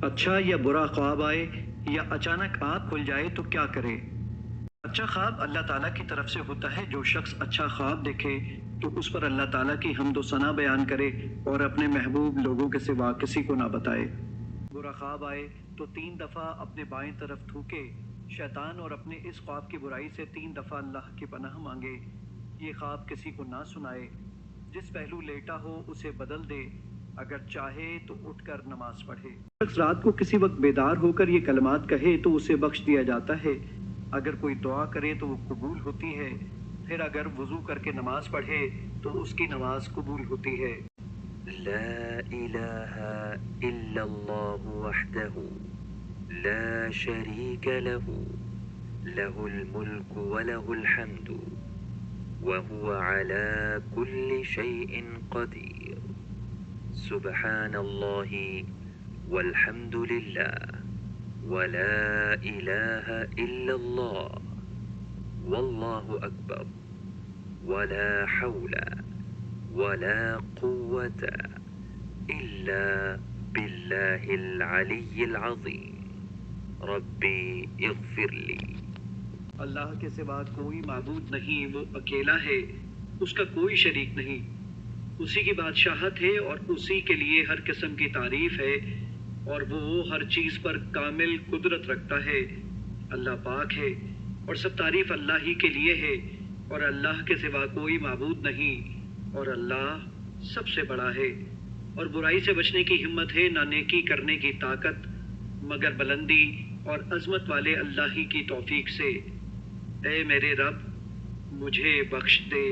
अच्छा या बुरा ख्वाब आए या अचानक आँख खुल जाए तो क्या करे? अच्छा ख्वाब अल्लाह ताला की तरफ से होता है। जो शख्स अच्छा ख्वाब देखे तो उस पर अल्लाह ताला की हम्द व सना बयान करे और अपने महबूब लोगों के सिवा किसी को ना बताए। बुरा ख्वाब आए तो 3 दफ़ा अपने बाएं तरफ थूके शैतान और अपने इस ख्वाब की बुराई से 3 दफ़ा अल्लाह की पनाह मांगे। ये ख्वाब किसी को ना सुनाए। जिस पहलू लेटा हो उसे बदल दे। अगर चाहे तो उठकर नमाज पढ़े। शख्स रात को किसी वक्त बेदार होकर ये कलमात कहे तो उसे बख्श दिया जाता है। अगर कोई दुआ करे तो वो कबूल होती है। फिर अगर वजू करके नमाज पढ़े तो उसकी नमाज कबूल होती है। لا إله إلا الله وحده لا شريك له له الملك وله الحمد وهو على كل شيء قدير سبحان الله والحمد لله ولا إله إلا الله والله أكبر ولا حول ولا قوة إلا بالله العلي العظيم ربي اغفر لي. अल्लाह के सिवा कोई माबूद नहीं, वो अकेला है, उसका कोई शरीक नहीं। उसी की बादशाहत है और उसी के लिए हर किस्म की तारीफ है और वो हर चीज़ पर कामिल कुदरत रखता है। अल्लाह पाक है और सब तारीफ अल्लाह ही के लिए है और अल्लाह के सिवा कोई माबूद नहीं और अल्लाह सबसे बड़ा है। और बुराई से बचने की हिम्मत है ना नेकी करने की ताकत, मगर बुलंदी और अजमत वाले अल्लाह ही की तौफीक से। ऐ मेरे रब, मुझे बख्श दे।